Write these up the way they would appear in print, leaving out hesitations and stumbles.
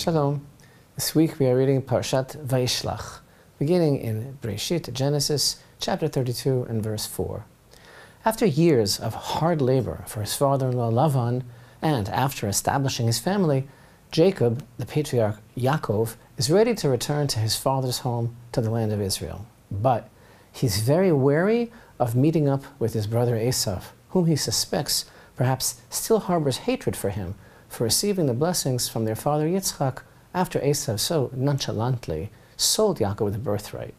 Shalom. This week we are reading Parashat Vayishlach, beginning in Bereshit, Genesis, chapter 32 and verse 4. After years of hard labor for his father-in-law Lavan, and after establishing his family, Jacob, the patriarch Yaakov, is ready to return to his father's home to the land of Israel. But he's very wary of meeting up with his brother Esav, whom he suspects perhaps still harbors hatred for him for receiving the blessings from their father Yitzchak after Esav so nonchalantly sold Yaakov the birthright.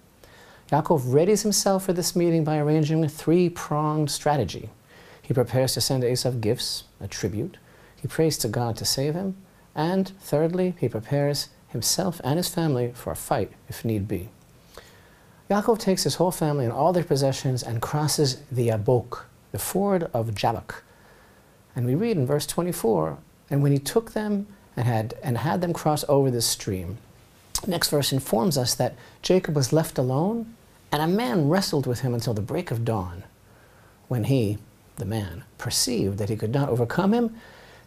Yaakov readies himself for this meeting by arranging a three-pronged strategy. He prepares to send Esav gifts, a tribute. He prays to God to save him. And thirdly, he prepares himself and his family for a fight, if need be. Yaakov takes his whole family and all their possessions and crosses the Yabok, the ford of Jabbok. And we read in verse 24, and when he took them and had them cross over this stream. The next verse informs us that Jacob was left alone, and a man wrestled with him until the break of dawn. When he, the man, perceived that he could not overcome him,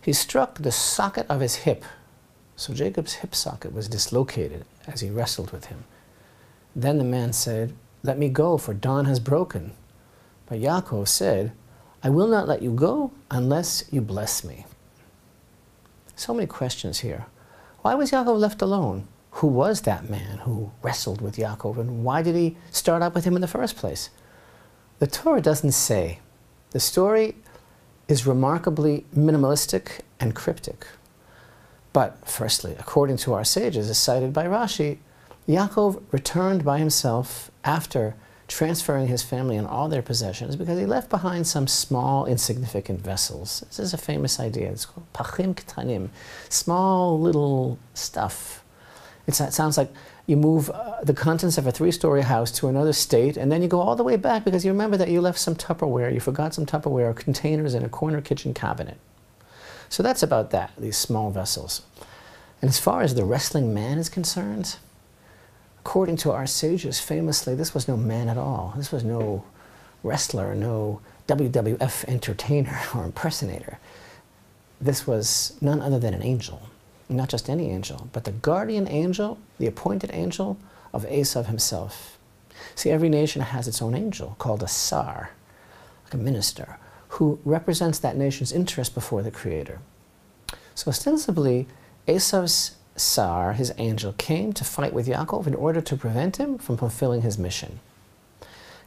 he struck the socket of his hip. So Jacob's hip socket was dislocated as he wrestled with him. Then the man said, "Let me go, for dawn has broken." But Yaakov said, "I will not let you go unless you bless me." So many questions here. Why was Yaakov left alone? Who was that man who wrestled with Yaakov, and why did he start out with him in the first place? The Torah doesn't say. The story is remarkably minimalistic and cryptic. But firstly, according to our sages, as cited by Rashi, Yaakov returned by himself after transferring his family and all their possessions because he left behind some small, insignificant vessels. This is a famous idea. It's called pachim ketanim, small little stuff. It sounds like you move the contents of a three-story house to another state, and then you go all the way back because you remember that you left some Tupperware, you forgot some Tupperware containers in a corner kitchen cabinet. So that's about that, these small vessels. And as far as the wrestling man is concerned, according to our sages, famously, this was no man at all. This was no wrestler, no WWF entertainer or impersonator. This was none other than an angel. Not just any angel, but the guardian angel, the appointed angel of Esav himself. See, every nation has its own angel, called a sar, like a minister, who represents that nation's interest before the Creator. So ostensibly, Esav's sar, his angel, came to fight with Yaakov in order to prevent him from fulfilling his mission.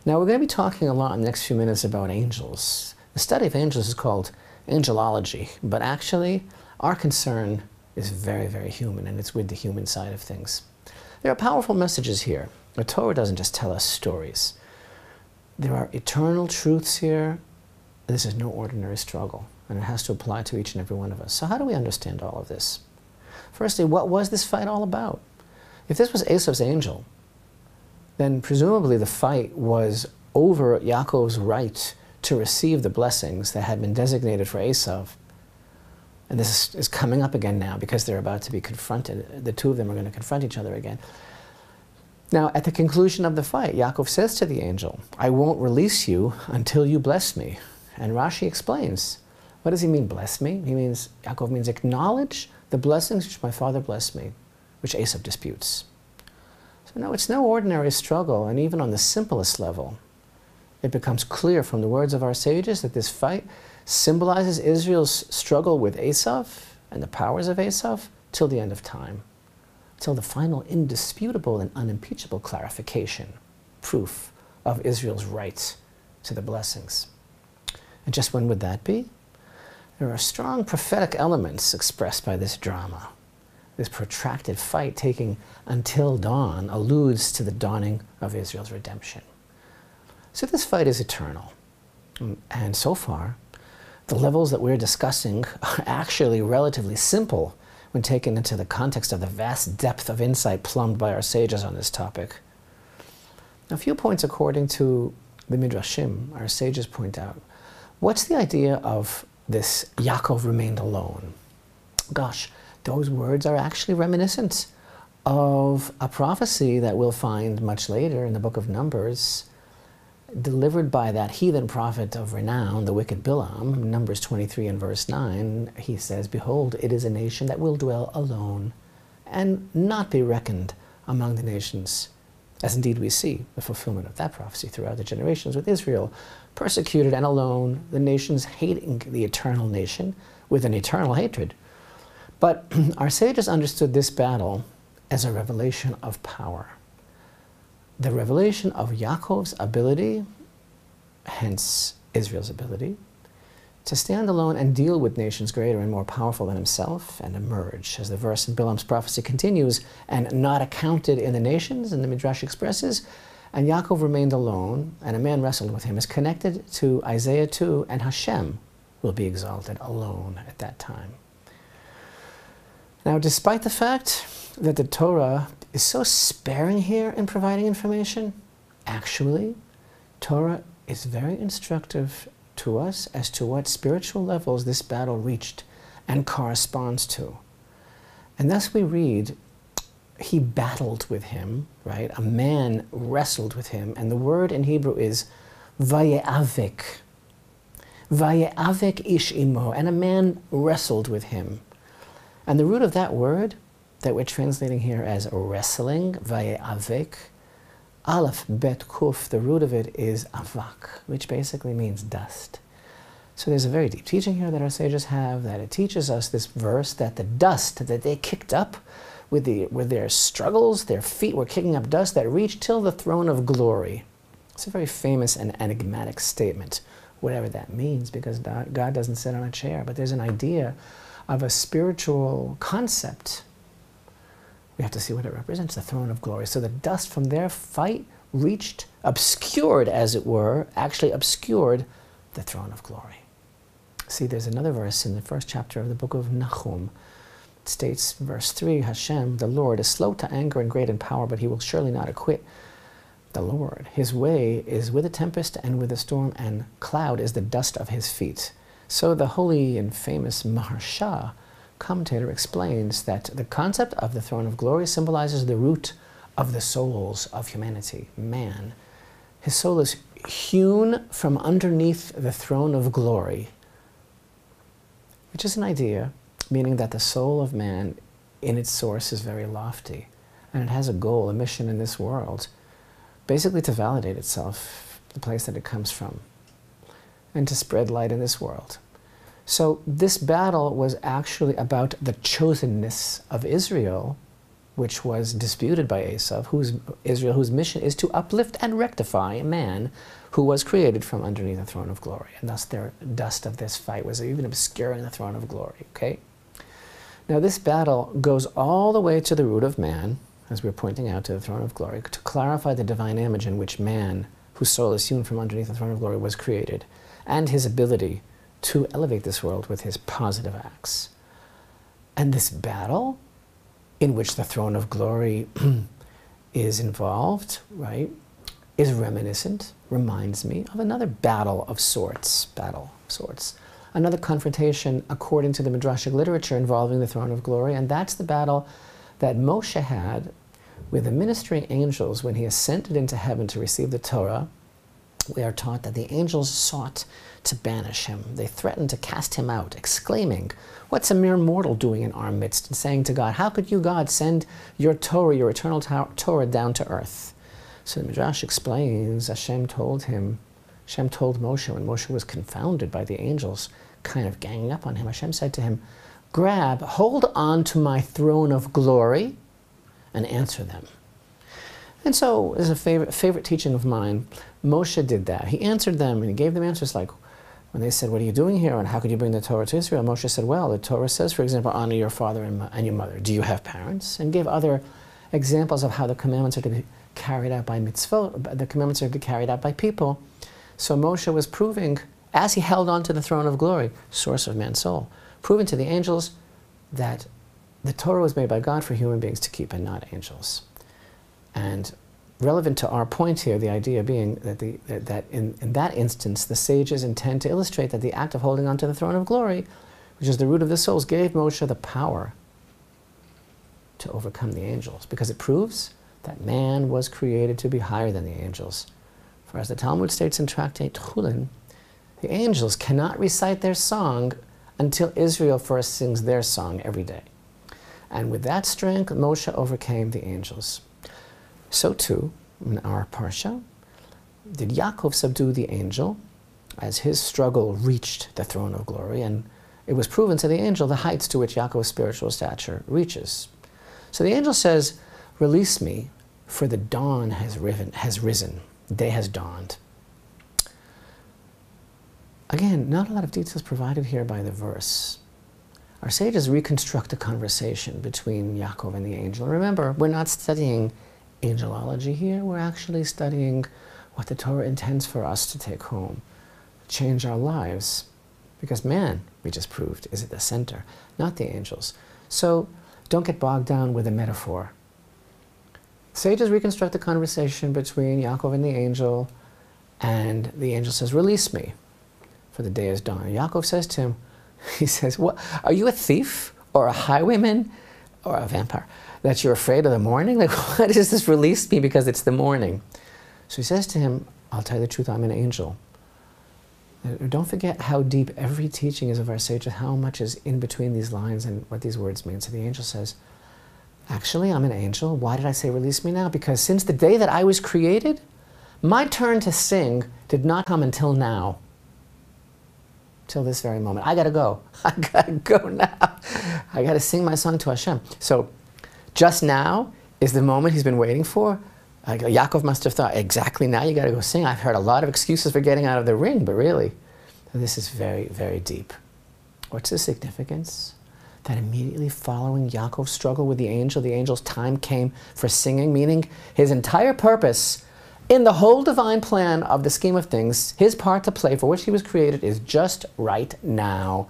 Now, we're going to be talking a lot in the next few minutes about angels. The study of angels is called angelology, but actually, our concern is very, very human, and it's with the human side of things. There are powerful messages here. The Torah doesn't just tell us stories. There are eternal truths here. This is no ordinary struggle, and it has to apply to each and every one of us. So how do we understand all of this? Firstly, what was this fight all about? If this was Esav's angel, then presumably the fight was over Yaakov's right to receive the blessings that had been designated for Esav. And this is coming up again now because they're about to be confronted. The two of them are going to confront each other again. Now, at the conclusion of the fight, Yaakov says to the angel, "I won't release you until you bless me." And Rashi explains, what does he mean, bless me? Yaakov means acknowledge the blessings which my father blessed me, which Esav disputes. So no, it's no ordinary struggle, and even on the simplest level, it becomes clear from the words of our sages that this fight symbolizes Israel's struggle with Esav and the powers of Esav till the end of time, till the final indisputable and unimpeachable clarification, proof of Israel's right to the blessings. And just when would that be? There are strong prophetic elements expressed by this drama. This protracted fight taking until dawn alludes to the dawning of Israel's redemption. So this fight is eternal. And so far, the levels that we're discussing are actually relatively simple when taken into the context of the vast depth of insight plumbed by our sages on this topic. A few points according to the Midrashim, our sages point out. What's the idea of this Yaakov remained alone? Gosh, those words are actually reminiscent of a prophecy that we'll find much later in the book of Numbers, delivered by that heathen prophet of renown, the wicked Bilam. Numbers 23 and verse 9, he says, "Behold, it is a nation that will dwell alone, and not be reckoned among the nations, as indeed we see the fulfillment of that prophecy throughout the generations with Israel, persecuted and alone, the nations hating the eternal nation with an eternal hatred. But our sages understood this battle as a revelation of power. The revelation of Yaakov's ability, hence Israel's ability, to stand alone and deal with nations greater and more powerful than himself and emerge, as the verse in Bilam's prophecy continues, and not accounted in the nations, and the Midrash expresses, and Yaakov remained alone, and a man wrestled with him, is connected to Isaiah 2, and Hashem will be exalted alone at that time. Now, despite the fact that the Torah is so sparing here in providing information, actually, Torah is very instructive to us as to what spiritual levels this battle reached and corresponds to. And thus we read, he battled with him, right? A man wrestled with him, and the word in Hebrew is vayeavek. Vayeavek ish imo, and a man wrestled with him. And the root of that word that we're translating here as wrestling, vayeavek, Aleph bet kuf, the root of it is avak, which basically means dust. So there's a very deep teaching here that our sages have, that it teaches us this verse, that the dust that they kicked up with their struggles, their feet were kicking up dust that reached till the throne of glory. It's a very famous and enigmatic statement, whatever that means, because God doesn't sit on a chair, but there's an idea of a spiritual concept. We have to see what it represents, the throne of glory. So the dust from their fight reached, obscured, as it were, actually obscured the throne of glory. See, there's another verse in the first chapter of the book of Nahum. It states, verse 3, Hashem, the Lord, is slow to anger and great in power, but he will surely not acquit the Lord. His way is with a tempest and with a storm, and cloud is the dust of his feet. So the holy and famous Maharsha commentator explains that the concept of the throne of glory symbolizes the root of the souls of humanity, man. His soul is hewn from underneath the throne of glory, which is an idea meaning that the soul of man in its source is very lofty, and it has a goal, a mission in this world, basically to validate itself, the place that it comes from, and to spread light in this world. So this battle was actually about the chosenness of Israel, which was disputed by Esav, whose mission is to uplift and rectify a man who was created from underneath the throne of glory. And thus their dust of this fight was even obscuring the throne of glory, okay? Now this battle goes all the way to the root of man, as we're pointing out, to the throne of glory, to clarify the divine image in which man, whose soul is hewn from underneath the throne of glory, was created, and his ability to elevate this world with his positive acts. And this battle, in which the throne of glory is involved, right, is reminiscent, reminds me of another battle of sorts, another confrontation according to the Midrashic literature involving the throne of glory, and that's the battle that Moshe had with the ministering angels when he ascended into heaven to receive the Torah. We are taught that the angels sought to banish him. They threatened to cast him out, exclaiming, "What's a mere mortal doing in our midst?" and saying to God, "How could you, God, send your Torah, your eternal Torah, down to earth?" So the Midrash explains, Hashem told Moshe, when Moshe was confounded by the angels kind of ganging up on him, Hashem said to him, hold on to my throne of glory and answer them. And so, as a favorite teaching of mine, Moshe did that. He answered them, and he gave them answers like, when they said, "What are you doing here, and how could you bring the Torah to Israel?" Moshe said, well, the Torah says, for example, honor your father and your mother. Do you have parents? And gave other examples of how the commandments are to be carried out by mitzvot, the commandments are to be carried out by people. So Moshe was proving, as he held on to the throne of glory, source of man's soul, proving to the angels that the Torah was made by God for human beings to keep and not angels. And relevant to our point here, the idea being that in that instance, the sages intend to illustrate that the act of holding on to the throne of glory, which is the root of the souls, gave Moshe the power to overcome the angels, because it proves that man was created to be higher than the angels. For as the Talmud states in Tractate Chulin, the angels cannot recite their song until Israel first sings their song every day. And with that strength, Moshe overcame the angels. So too, in our Parsha, did Yaakov subdue the angel as his struggle reached the throne of glory, and it was proven to the angel the heights to which Yaakov's spiritual stature reaches. So the angel says, "Release me, for the dawn has risen. The day has dawned." Again, not a lot of details provided here by the verse. Our sages reconstruct a conversation between Yaakov and the angel. Remember, we're not studying angelology here. We're actually studying what the Torah intends for us to take home, change our lives. Because man, we just proved, is at the center, not the angels. So don't get bogged down with a metaphor. Sages reconstruct the conversation between Yaakov and the angel says, "Release me, for the day is dawn." Yaakov says to him, he says, "What? Are you a thief or a highwayman or a vampire that you're afraid of the morning? Like, why does this release me because it's the morning?" So he says to him, "I'll tell you the truth, I'm an angel." Don't forget how deep every teaching is of our sages, how much is in between these lines and what these words mean. So the angel says, "Actually, I'm an angel. Why did I say release me now? Because since the day that I was created, my turn to sing did not come until now. Till this very moment. I gotta go. I gotta go now. I gotta sing my song to Hashem." So just now is the moment he's been waiting for. Yaakov must have thought, exactly now you got to go sing. I've heard a lot of excuses for getting out of the ring, but really, this is very, very deep. What's the significance? That immediately following Yaakov's struggle with the angel's time came for singing, meaning his entire purpose in the whole divine plan of the scheme of things, his part to play for which he was created is just right now.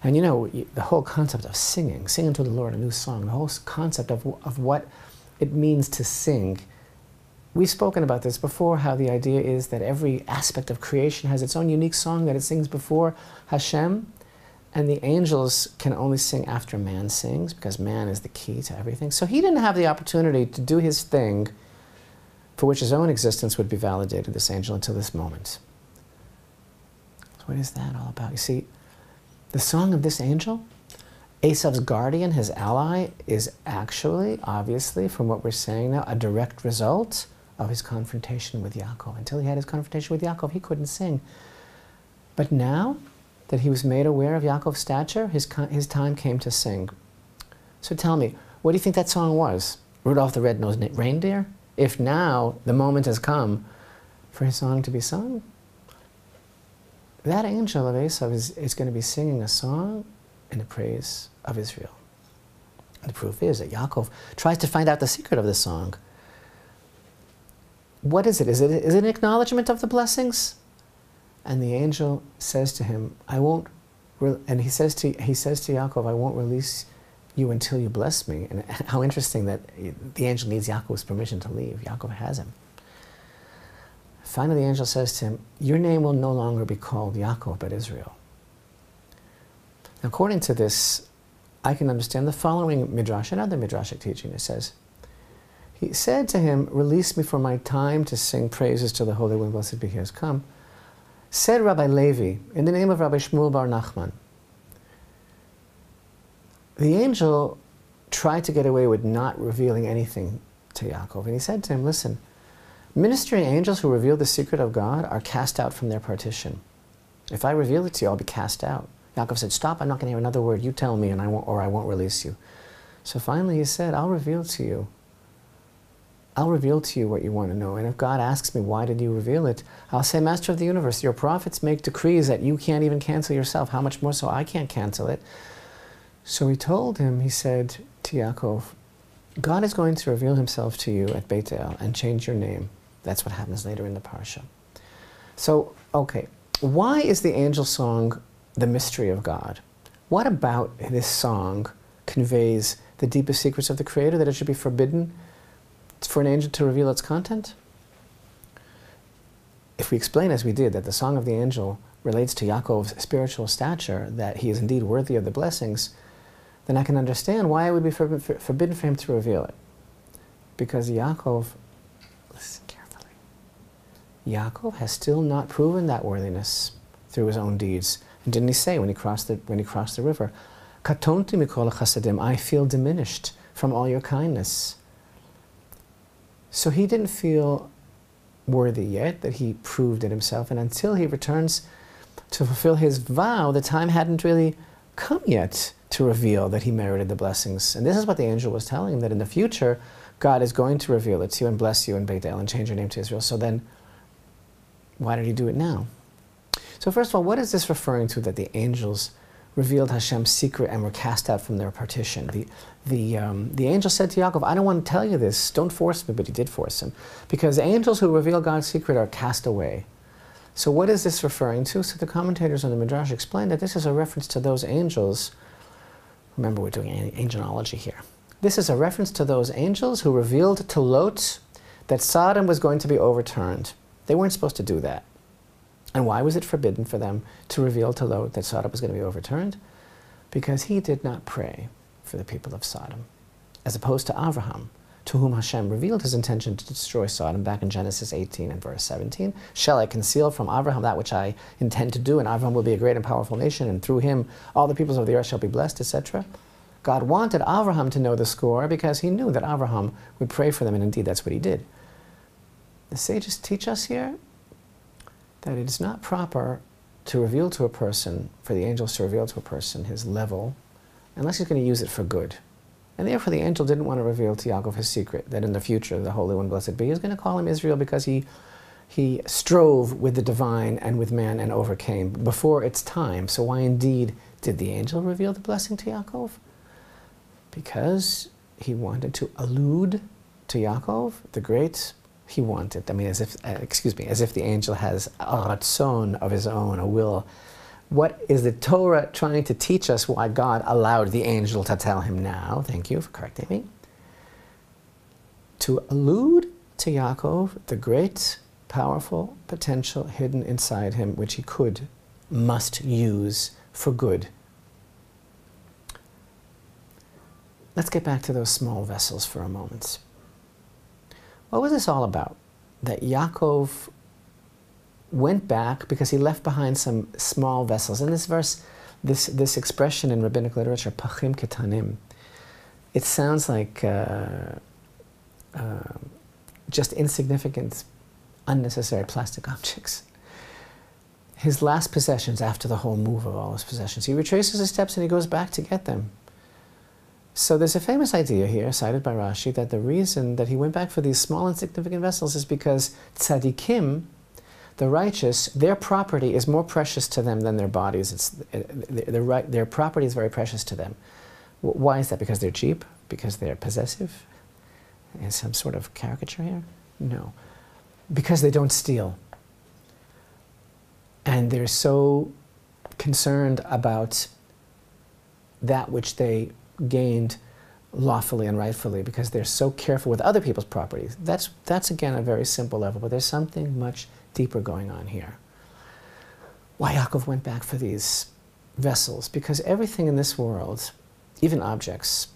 And you know, the whole concept of singing to the Lord a new song, the whole concept of what it means to sing. We've spoken about this before, how the idea is that every aspect of creation has its own unique song that it sings before Hashem, and the angels can only sing after man sings, because man is the key to everything. So he didn't have the opportunity to do his thing for which his own existence would be validated, this angel, until this moment. So what is that all about? You see, the song of this angel, Esav's guardian, his ally, is actually, obviously, from what we're saying now, a direct result of his confrontation with Yaakov. Until he had his confrontation with Yaakov, he couldn't sing. But now that he was made aware of Yaakov's stature, his time came to sing. So tell me, what do you think that song was? Rudolph the Red-Nosed Reindeer? If now the moment has come for his song to be sung, that angel of Esav is going to be singing a song in the praise of Israel. And the proof is that Yaakov tries to find out the secret of the song. What is it? Is it an acknowledgement of the blessings? And the angel says to him, and he says to Yaakov, "I won't release you until you bless me." And how interesting that the angel needs Yaakov's permission to leave. Yaakov has him. Finally, the angel says to him, "Your name will no longer be called Yaakov, but Israel." Now, according to this, I can understand the following midrash, another midrashic teaching. It says, he said to him, "Release me for my time to sing praises to the Holy One, blessed be He has come." Said Rabbi Levi, in the name of Rabbi Shmuel bar Nachman, the angel tried to get away with not revealing anything to Yaakov. And he said to him, "Listen, ministering angels who reveal the secret of God are cast out from their partition. If I reveal it to you, I'll be cast out." Yaakov said, "Stop, I'm not going to hear another word. You tell me, and I won't release you." So finally he said, I'll reveal to you what you want to know. And if God asks me, "Why did you reveal it?" I'll say, "Master of the universe, your prophets make decrees that you can't even cancel yourself. How much more so I can't cancel it?" So he told him, he said to Yaakov, "God is going to reveal himself to you at Beit El and change your name." That's what happens later in the parsha. So, okay, why is the angel song the mystery of God? What about this song conveys the deepest secrets of the Creator, that it should be forbidden for an angel to reveal its content? If we explain, as we did, that the song of the angel relates to Yaakov's spiritual stature, that he is indeed worthy of the blessings, then I can understand why it would be forbidden for him to reveal it. Because Yaakov, listen carefully, Yaakov has still not proven that worthiness through his own deeds. And didn't he say when he crossed the river, Katonti mikol chasadim, I feel diminished from all your kindness. So he didn't feel worthy yet, that he proved it himself, and until he returns to fulfill his vow, the time hadn't really come yet to reveal that he merited the blessings. And this is what the angel was telling him, that in the future, God is going to reveal it to you and bless you in Beit El and change your name to Israel. So then, why did he do it now? So first of all, what is this referring to, that the angels revealed Hashem's secret and were cast out from their partition? The angel said to Yaakov, I don't want to tell you this, don't force me, but he did force him. Because angels who reveal God's secret are cast away. So what is this referring to? So the commentators on the Midrash explain that this is a reference to those angels. Remember, we're doing angelology here. This is a reference to those angels who revealed to Lot that Sodom was going to be overturned. They weren't supposed to do that. And why was it forbidden for them to reveal to Lot that Sodom was going to be overturned? Because he did not pray for the people of Sodom, as opposed to Abraham, to whom Hashem revealed his intention to destroy Sodom back in Genesis 18 and verse 17. Shall I conceal from Abraham that which I intend to do, and Abraham will be a great and powerful nation, and through him all the peoples of the earth shall be blessed, etc. God wanted Abraham to know the score because he knew that Abraham would pray for them, and indeed that's what he did. The sages teach us here that it is not proper to reveal to a person, for the angels to reveal to a person his level, unless he's going to use it for good. And therefore the angel didn't want to reveal to Yaakov his secret, that in the future the Holy One, blessed be, is going to call him Israel, because he strove with the divine and with man and overcame before its time. So why indeed did the angel reveal the blessing to Yaakov? Because he wanted to allude to Yaakov, the great. He wanted, as if the angel has a ratzon of his own, a will. What is the Torah trying to teach us why God allowed the angel to tell him now? Thank you for correcting me. To allude to Yaakov, the great, powerful potential hidden inside him, which he must use for good. Let's get back to those small vessels for a moment. What was this all about? That Yaakov went back because he left behind some small vessels. In this verse, this expression in rabbinic literature, pachim ketanim, it sounds like just insignificant, unnecessary plastic objects. His last possessions after the whole move of all his possessions. He retraces his steps and he goes back to get them. So there's a famous idea here, cited by Rashi, that the reason that he went back for these small insignificant vessels is because tzaddikim, the righteous, their property is more precious to them than their bodies. Their property is very precious to them. Why is that? Because they're cheap? Because they're possessive? Is some sort of caricature here? No. Because they don't steal. And they're so concerned about that which they gained lawfully and rightfully, because they're so careful with other people's properties. That's again a very simple level, but there's something much deeper going on here. Why Yaakov went back for these vessels? Because everything in this world, even objects,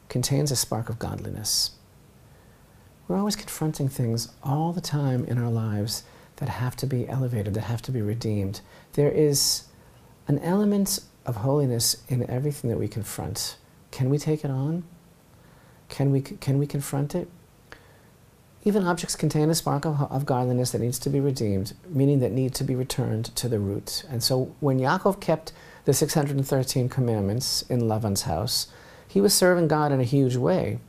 contains a spark of godliness. We're always confronting things all the time in our lives that have to be elevated, that have to be redeemed. There is an element of holiness in everything that we confront. Can we take it on? Can we confront it? Even objects contain a spark of godliness that needs to be redeemed, meaning that need to be returned to the root. And so when Yaakov kept the 613 commandments in Lavan's house, he was serving God in a huge way.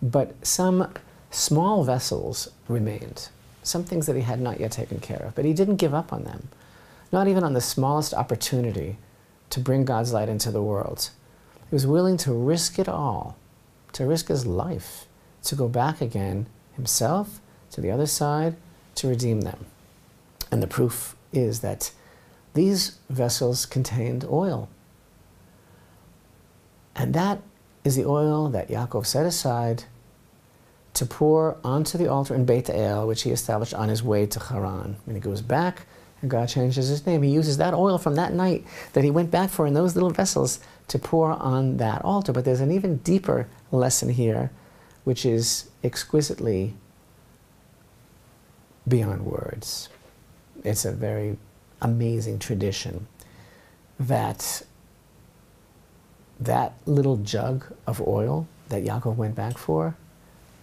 But some small vessels remained, some things that he had not yet taken care of. But he didn't give up on them, not even on the smallest opportunity to bring God's light into the world. He was willing to risk it all, to risk his life, to go back again himself to the other side to redeem them. And the proof is that these vessels contained oil. And that is the oil that Yaakov set aside to pour onto the altar in Beit El, which he established on his way to Haran. When he goes back and God changes his name, he uses that oil from that night that he went back for in those little vessels to pour on that altar. But there's an even deeper lesson here, which is exquisitely beyond words. It's a very amazing tradition that that little jug of oil that Yaakov went back for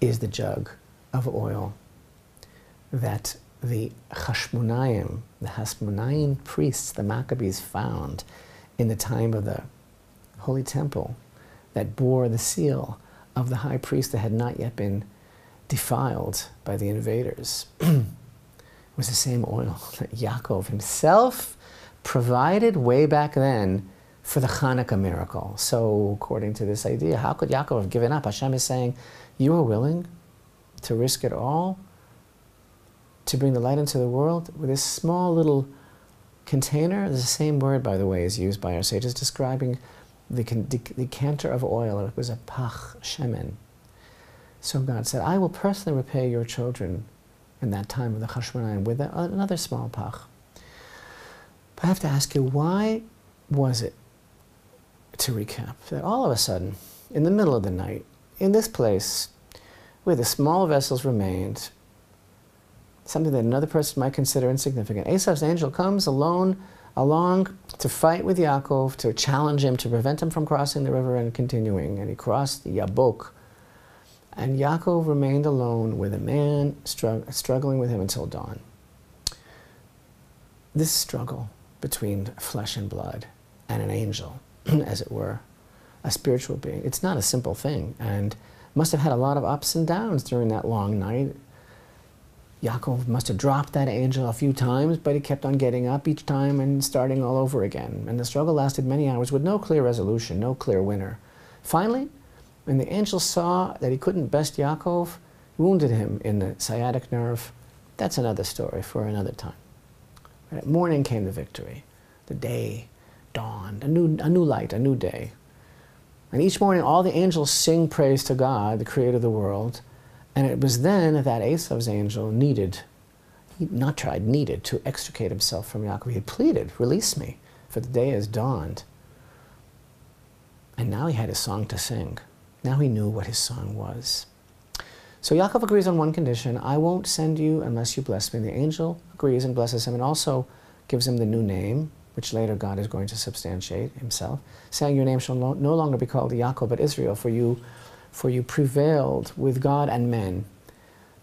is the jug of oil that the Hashmonaim, the Hasmonaim priests, the Maccabees, found in the time of the Holy Temple that bore the seal of the high priest that had not yet been defiled by the invaders. It was the same oil that Yaakov himself provided way back then for the Hanukkah miracle. So according to this idea, how could Yaakov have given up? Hashem is saying, you are willing to risk it all to bring the light into the world with this small little container. The same word, by the way, is used by our sages describing the decanter of oil. It was a pach shemen. So God said, I will personally repay your children in that time of the Hashmonaim with another small pach. But I have to ask you, why was it, to recap, that all of a sudden, in the middle of the night, in this place, where the small vessels remained, something that another person might consider insignificant, Esav's angel comes along to fight with Yaakov, to challenge him, to prevent him from crossing the river and continuing. And he crossed the Yabok. And Yaakov remained alone with a man struggling with him until dawn. This struggle between flesh and blood and an angel, as it were, a spiritual being, it's not a simple thing, and must have had a lot of ups and downs during that long night. Yaakov must have dropped that angel a few times, but he kept on getting up each time and starting all over again. And the struggle lasted many hours with no clear resolution, no clear winner. Finally, when the angel saw that he couldn't best Yaakov, wounded him in the sciatic nerve. That's another story for another time. At morning came the victory. The day dawned, a new light, a new day. And each morning all the angels sing praise to God, the creator of the world. And it was then that Esav's angel needed to extricate himself from Yaakov. He had pleaded, release me, for the day has dawned. And now he had a song to sing. Now he knew what his song was. So Yaakov agrees on one condition: I won't send you unless you bless me. The angel agrees and blesses him, and also gives him the new name, which later God is going to substantiate himself, saying, your name shall no longer be called Yaakov, but Israel, for you prevailed with God and men.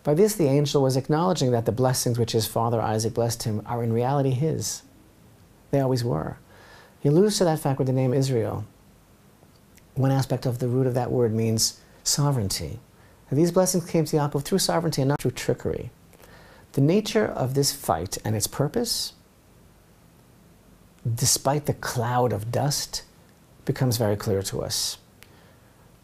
By this the angel was acknowledging that the blessings which his father Isaac blessed him are in reality his. They always were. He alludes to that fact with the name Israel. One aspect of the root of that word means sovereignty. And these blessings came to Yaakov through sovereignty and not through trickery. The nature of this fight and its purpose, despite the cloud of dust, becomes very clear to us.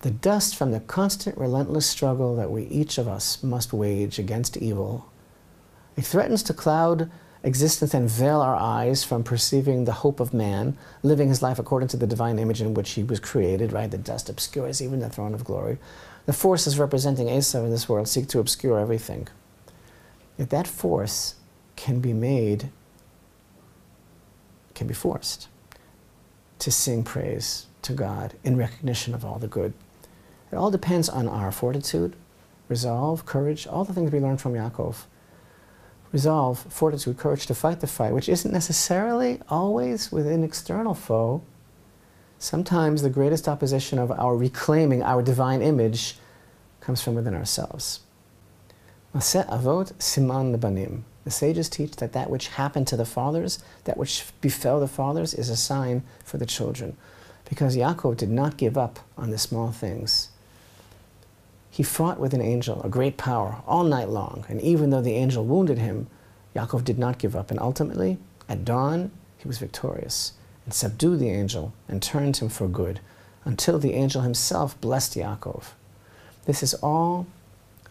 The dust from the constant, relentless struggle that each of us must wage against evil, it threatens to cloud existence and veil our eyes from perceiving the hope of man, living his life according to the divine image in which he was created, right? The dust obscures even the throne of glory. The forces representing Esav in this world seek to obscure everything. If that force can be forced to sing praise to God in recognition of all the good. It all depends on our fortitude, resolve, courage, all the things we learned from Yaakov. Resolve, fortitude, courage to fight the fight, which isn't necessarily always with an external foe. Sometimes the greatest opposition of our reclaiming our divine image comes from within ourselves. Maseh avot siman lebanim. The sages teach that that which happened to the fathers, that which befell the fathers, is a sign for the children. Because Yaakov did not give up on the small things. He fought with an angel, a great power, all night long. And even though the angel wounded him, Yaakov did not give up. And ultimately, at dawn, he was victorious and subdued the angel and turned him for good, until the angel himself blessed Yaakov. This is all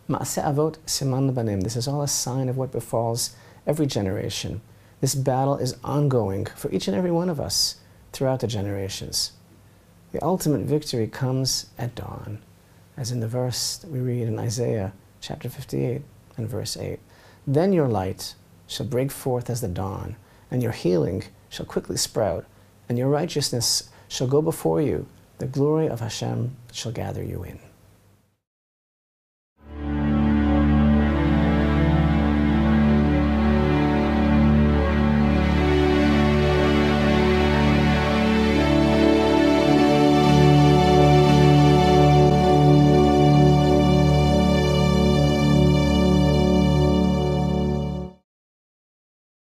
Ma'aseh avot siman lebanim. This is all a sign of what befalls every generation. This battle is ongoing for each and every one of us throughout the generations. The ultimate victory comes at dawn, as in the verse that we read in Isaiah chapter 58 and verse 8. Then your light shall break forth as the dawn, and your healing shall quickly sprout, and your righteousness shall go before you. The glory of Hashem shall gather you in.